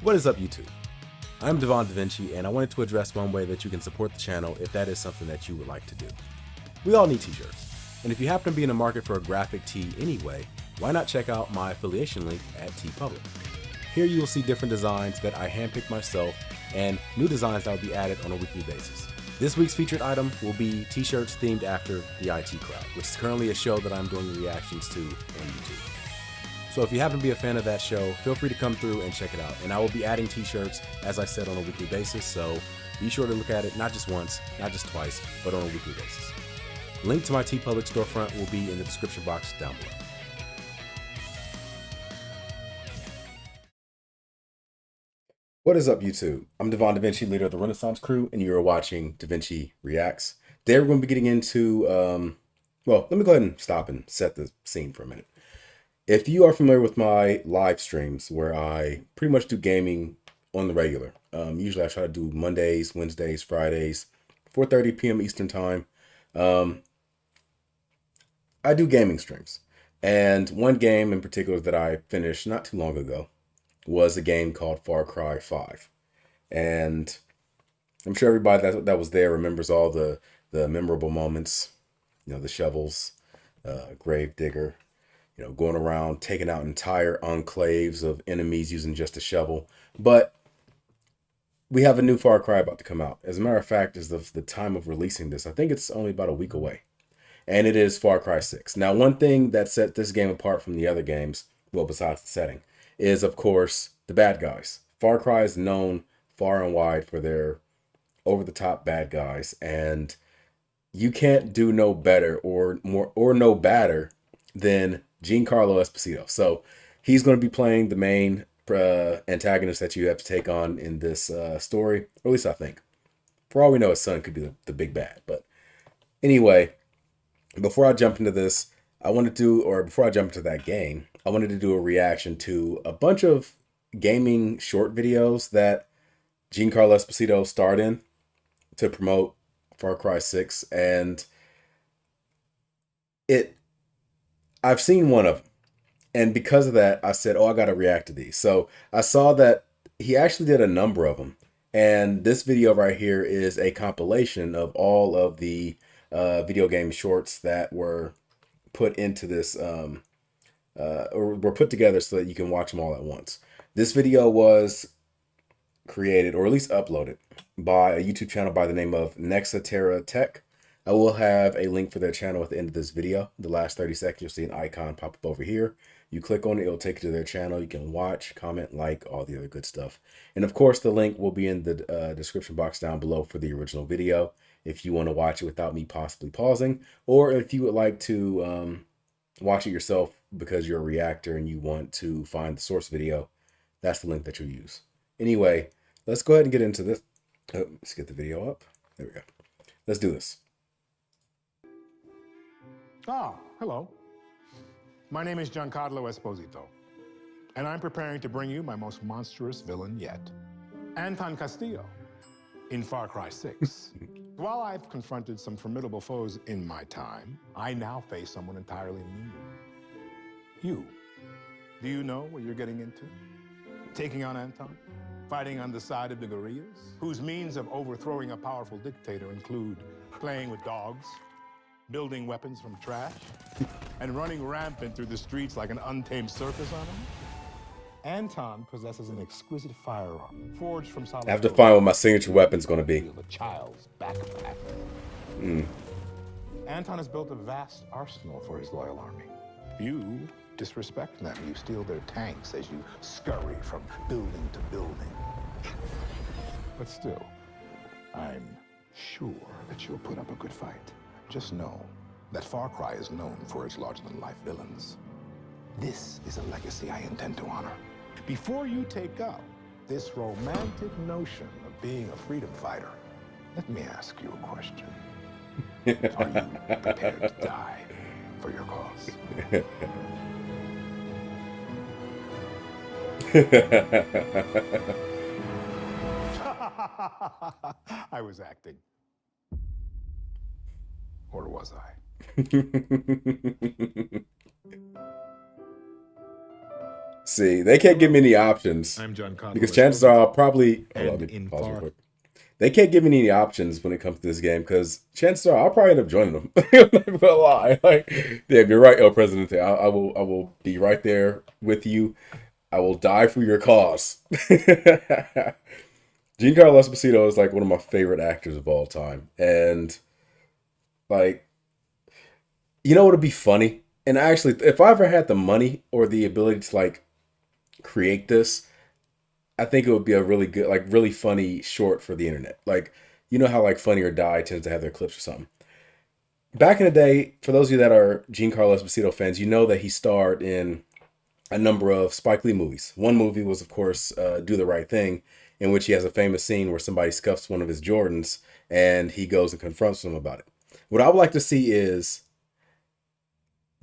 What is up, YouTube? I'm Devon DaVinci, and I wanted to address one way that you can support the channel if that is something that you would like to do. We all need t-shirts, and if you happen to be in the market for a graphic tee anyway, why not check out my affiliation link at TeePublic. Here you will see different designs that I handpicked myself and new designs that will be added on a weekly basis. This week's featured item will be t-shirts themed after the IT Crowd, which is currently a show that I'm doing reactions to on YouTube. So if you happen to be a fan of that show, feel free to come through and check it out. And I will be adding t-shirts, as I said, on a weekly basis, so be sure to look at it not just once, not just twice, but on a weekly basis. Link to my TeePublic storefront will be in the description box down below. What is up, YouTube? I'm Devon DaVinci, leader of the Renaissance Crew, and you're watching DaVinci Reacts. Today we're going to be getting into, well, let me go ahead and stop and set the scene for a minute. If you are familiar with my live streams where I pretty much do gaming on the regular, usually I try to do Mondays, Wednesdays, Fridays, 4:30 p.m. Eastern Time. I do gaming streams. And one game in particular that I finished not too long ago was a game called Far Cry 5. And I'm sure everybody that was there remembers all the memorable moments, you know, the shovels, grave digger, you know, going around taking out entire enclaves of enemies using just a shovel. But we have a new Far Cry about to come out. As a matter of fact, as of the time of releasing this, I think it's only about a week away. And it is Far Cry 6. Now, one thing that set this game apart from the other games, well, besides the setting, is, of course, the bad guys. Far Cry is known far and wide for their over-the-top bad guys. And you can't do no better or no badder than Giancarlo Esposito. So he's going to be playing the main antagonist that you have to take on in this story, or at least I think. For all we know, his son could be the big bad. But anyway, before I jump into this, before I jump into that game, I wanted to do a reaction to a bunch of gaming short videos that Giancarlo Esposito starred in to promote Far Cry 6, and I've seen one of them, and because of that, I said, oh, I got to react to these. So I saw that he actually did a number of them, and this video right here is a compilation of all of the video game shorts that were put into this, or were put together so that you can watch them all at once. This video was created, or at least uploaded, by a YouTube channel by the name of NexaTerra Tech. I will have a link for their channel at the end of this video. The last 30 seconds, you'll see an icon pop up over here. You click on it, it'll take you to their channel. You can watch, comment, like, all the other good stuff. And of course, the link will be in the description box down below for the original video if you want to watch it without me possibly pausing, or if you would like to watch it yourself because you're a reactor and you want to find the source video, that's the link that you'll use. Anyway, let's go ahead and get into this. Oh, let's get the video up. There we go. Let's do this. Ah, hello. My name is Giancarlo Esposito, and I'm preparing to bring you my most monstrous villain yet, Anton Castillo, in Far Cry 6. While I've confronted some formidable foes in my time, I now face someone entirely new. You. Do you know what you're getting into? Taking on Anton? Fighting on the side of the guerrillas, whose means of overthrowing a powerful dictator include playing with dogs, building weapons from trash, and running rampant through the streets like an untamed circus animal? Anton possesses an exquisite firearm forged from solid. I have to find what my signature weapon's going to be. A child's backpack. Anton has built a vast arsenal for his loyal army. You disrespect them. You steal their tanks as you scurry from building to building. But still, I'm sure that you'll put up a good fight. Just know that Far Cry is known for its larger-than-life villains. This is a legacy I intend to honor. Before you take up this romantic notion of being a freedom fighter, let me ask you a question. Are you prepared to die for your cause? I was acting. Or was I? See, they can't give me any options I'm Giancarlo because chances are I'll probably. Hold on, and let me in pause real far quick. They can't give me any options when it comes to this game because chances are I'll probably end up joining them. I'm not gonna lie. Like, yeah, you're right, El Presidente. I will be right there with you. I will die for your cause. Giancarlo Esposito is like one of my favorite actors of all time, and like, you know what would be funny? And actually, if I ever had the money or the ability to like create this, I think it would be a really good, like really funny short for the internet. Like, you know how like Funny or Die tends to have their clips or something. Back in the day, for those of you that are Giancarlo Esposito fans, you know that he starred in a number of Spike Lee movies. One movie was, of course, Do the Right Thing, in which he has a famous scene where somebody scuffs one of his Jordans and he goes and confronts them about it. What I would like to see is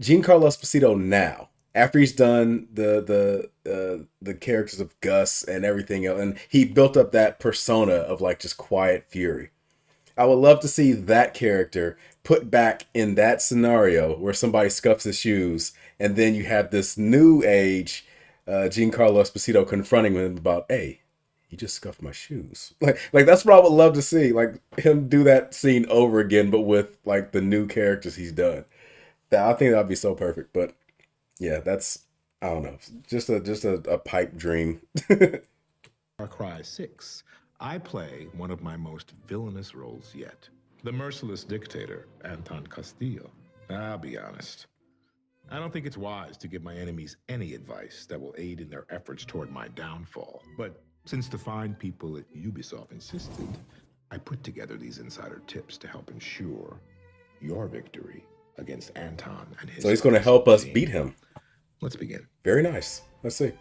Giancarlo Esposito now, after he's done the characters of Gus and everything else, and he built up that persona of like just quiet fury. I would love to see that character put back in that scenario where somebody scuffs his shoes, and then you have this new age Giancarlo Esposito confronting him about, "Hey, you just scuffed my shoes." Like that's what I would love to see, like him do that scene over again, but with like the new characters he's done. That I think that'd be so perfect. But yeah, that's I don't know, just a pipe dream. Far Cry 6, I play one of my most villainous roles yet. The merciless dictator, Anton Castillo. I'll be honest. I don't think it's wise to give my enemies any advice that will aid in their efforts toward my downfall. But since the fine people at Ubisoft insisted, I put together these insider tips to help ensure your victory against Anton and his So he's going to help us beat him. Let's begin. Very nice. Let's see.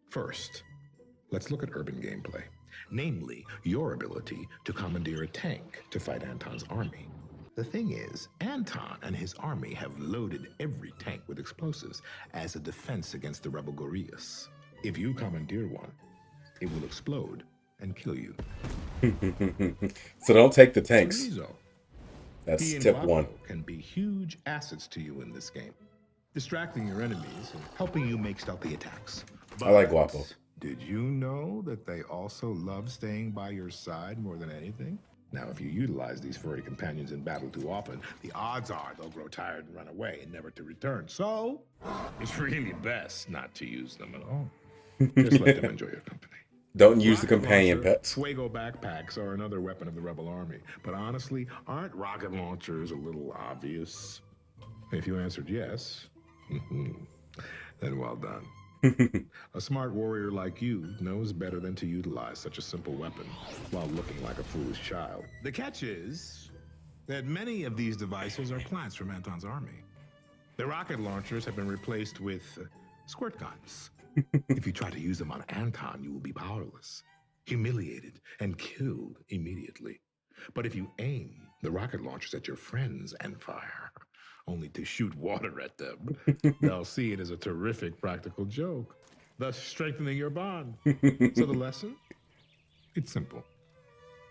First, let's look at urban gameplay, namely your ability to commandeer a tank to fight Anton's army. The thing is, Anton and his army have loaded every tank with explosives as a defense against the rebel guerrillas. If you commandeer one, it will explode and kill you. So don't take the tanks. Chorizo. That's He and tip Guapo one. can be huge assets to you in this game, distracting your enemies and helping you make stealthy attacks. I like Guapo. Did you know that they also love staying by your side more than anything? Now, if you utilize these furry companions in battle too often, the odds are they'll grow tired and run away, never to return. So, it's really best not to use them at all. Just let them enjoy your company. Don't use the Rocket companion launcher, pets. FUEGO backpacks are another weapon of the rebel army. But honestly, aren't rocket launchers a little obvious? If you answered yes, then well done. A smart warrior like you knows better than to utilize such a simple weapon while looking like a foolish child. The catch is that many of these devices are plants from Anton's army. The rocket launchers have been replaced with squirt guns. If you try to use them on Anton, you will be powerless, humiliated, and killed immediately. But if you aim the rocket launchers at your friends and fire, only to shoot water at them, they'll see it as a terrific practical joke, thus strengthening your bond. So the lesson? It's simple.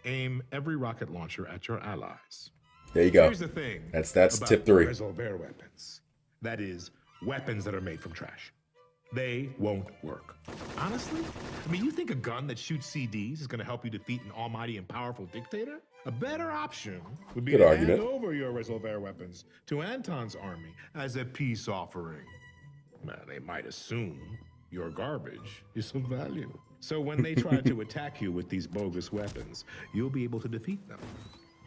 Aim every rocket launcher at your allies. There you go. Here's the thing. That's about tip 3. resolver weapons. That is, weapons that are made from trash. They won't work. Honestly, I mean, you think a gun that shoots CDs is going to help you defeat an almighty and powerful dictator? A better option would be Good to argument. hand over your resolver weapons to Anton's army as a peace offering. Now, they might assume your garbage is of value. So when they try to attack you with these bogus weapons, you'll be able to defeat them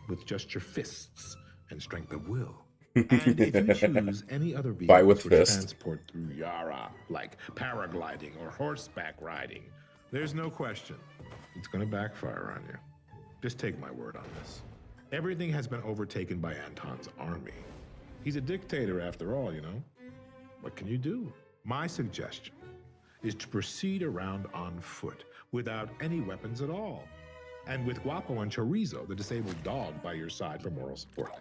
with just your fists and strength of will. And if you choose any other Fight with vehicles for fist. transport through Yara, like paragliding or horseback riding, there's no question it's going to backfire on you. Just take my word on this. Everything has been overtaken by Anton's army. He's a dictator after all, you know? What can you do? My suggestion is to proceed around on foot without any weapons at all. And with Guapo and Chorizo, the disabled dog, by your side for moral support.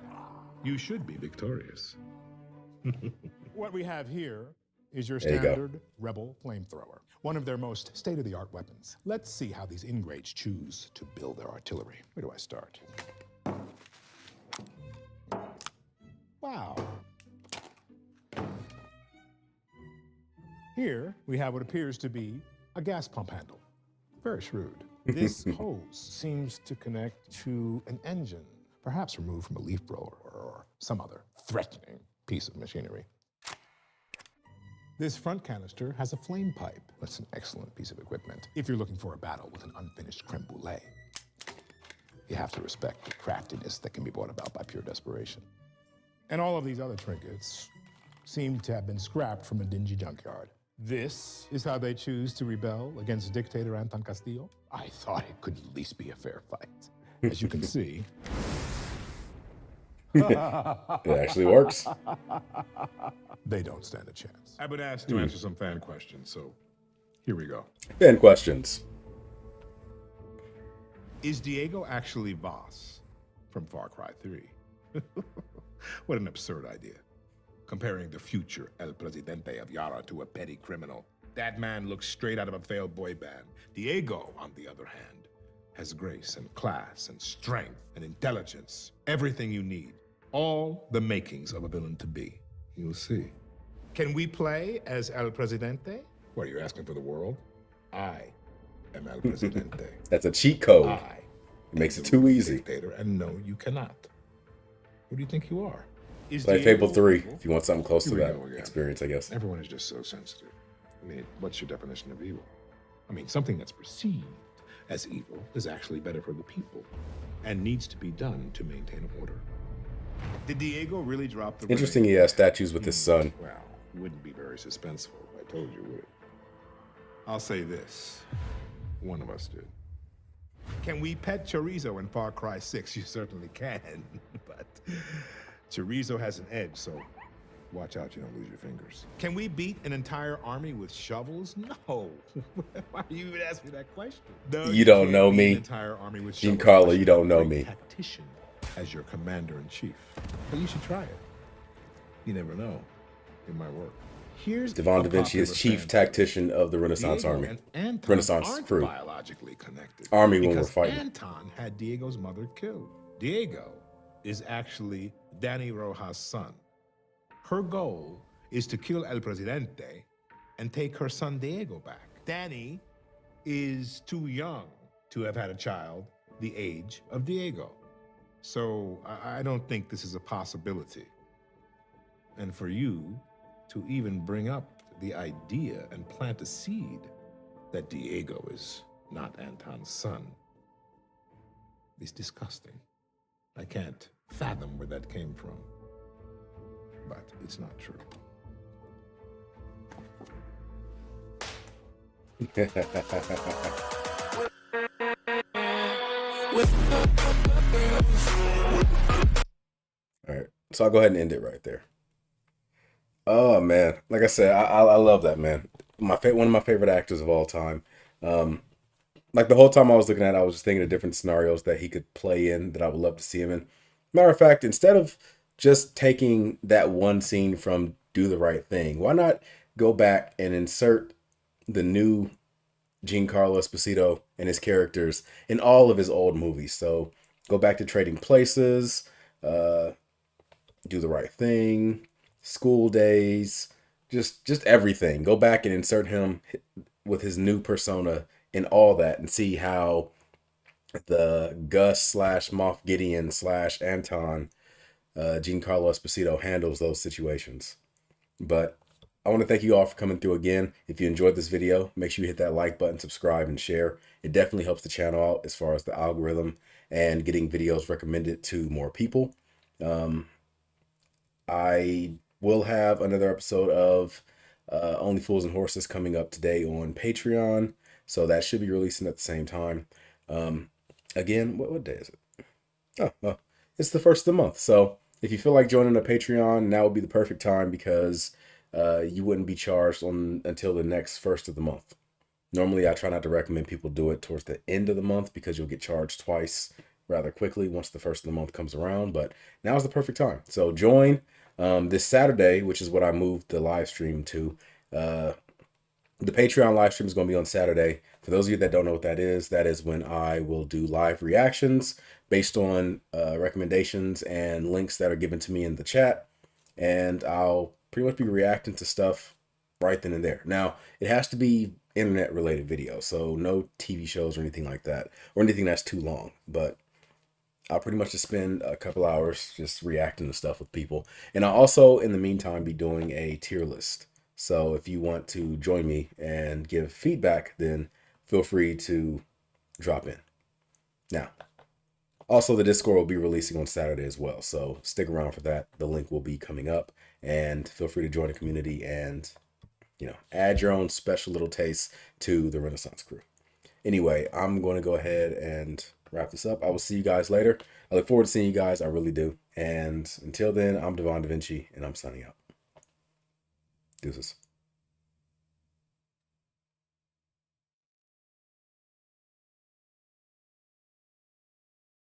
You should be victorious. What we have here is your There you go. standard Rebel flamethrower, one of their most state-of-the-art weapons. Let's see how these ingrates choose to build their artillery. Where do I start? Wow, Here, we have what appears to be a gas pump handle. Very shrewd. This hose seems to connect to an engine, perhaps removed from a leaf blower or some other threatening piece of machinery. This front canister has a flame pipe. That's an excellent piece of equipment if you're looking for a battle with an unfinished creme brulee. You have to respect the craftiness that can be brought about by pure desperation. And all of these other trinkets seem to have been scrapped from a dingy junkyard. This is how they choose to rebel against dictator Anton Castillo? I thought it could at least be a fair fight. As you can see, It actually works. they don't stand a chance. I've been asked to answer some fan questions, so here we go. Fan questions. Is Diego actually Voss from Far Cry 3? What an absurd idea. Comparing the future El Presidente of Yara to a petty criminal. That man looks straight out of a failed boy band. Diego, on the other hand, has grace and class and strength and intelligence. Everything you need. All the makings of a villain to be. You'll see. Can we play as El Presidente? What, are you asking for the world? I am El Presidente. That's a cheat code. I It makes it too easy. dictator, and no, you cannot. Who do you think you are? Is Play Diego Fable 3 evil? if you want something close to Here we that go again. experience, I guess. Everyone is just so sensitive. I mean, what's your definition of evil? I mean, something that's perceived as evil is actually better for the people and needs to be done to maintain order. Did Diego really drop the Interesting he grenade? has statues with his son. Well, it wouldn't be very suspenseful if I told you, would it? I'll say this. One of us did. Can we pet chorizo in Far Cry 6? You certainly can, but chorizo has an edge, so watch out you don't lose your fingers. Can we beat an entire army with shovels? No. Why are you even asking me that question? No, You don't can't know beat me. An entire army with shovels Giancarlo, unless you you're don't a know great me. Tactician as your commander-in-chief. But you should try it. You never know. It might work. Here's Devon a DaVinci is popular chief fan tactician of the Renaissance Diego Army. and Anton Renaissance aren't crew. biologically connected. Army when we're because fighting. Anton had Diego's mother killed. Diego is actually Danny Rojas' son. Her goal is to kill El Presidente and take her son Diego back. Danny is too young to have had a child the age of Diego. So I don't think this is a possibility. And for you to even bring up the idea and plant a seed that Diego is not Anton's son is disgusting. I can't fathom where that came from, but it's not true. All right, so I'll go ahead and end it right there. Oh man, like I said, I love that man. One of my favorite actors of all time. Like the whole time I was looking at it, I was just thinking of different scenarios that he could play in that I would love to see him in. Matter of fact, instead of just taking that one scene from Do the Right Thing, why not go back and insert the new Giancarlo Esposito and his characters in all of his old movies? So go back to Trading Places, Do the Right Thing, School Days, just everything. Go back and insert him with his new persona in all that and see how the Gus / Moff Gideon / Anton Giancarlo Esposito handles those situations. But I want to thank you all for coming through again. If you enjoyed this video, make sure you hit that like button, subscribe, and share. It definitely helps the channel out as far as the algorithm and getting videos recommended to more people. I will have another episode of Only Fools and Horses coming up today on Patreon. So that should be releasing at the same time. Again, what day is it? Oh, it's the first of the month. So if you feel like joining a Patreon, now would be the perfect time because you wouldn't be charged until the next first of the month. Normally, I try not to recommend people do it towards the end of the month because you'll get charged twice rather quickly once the first of the month comes around. But now is the perfect time. So join this Saturday, which is what I moved the live stream to. The Patreon live stream is going to be on Saturday. For those of you that don't know what that is when I will do live reactions based on recommendations and links that are given to me in the chat. And I'll pretty much be reacting to stuff right then and there. Now, it has to be internet related video, so no TV shows or anything like that, or anything that's too long. But I'll pretty much just spend a couple hours just reacting to stuff with people. And I'll also, in the meantime, be doing a tier list. So if you want to join me and give feedback, then feel free to drop in. Now, also the Discord will be releasing on Saturday as well. So stick around for that. The link will be coming up, and feel free to join the community and, add your own special little taste to the Renaissance crew. Anyway, I'm going to go ahead and wrap this up. I will see you guys later. I look forward to seeing you guys. I really do. And until then, I'm Devon DaVinci, and I'm signing out. Deuces.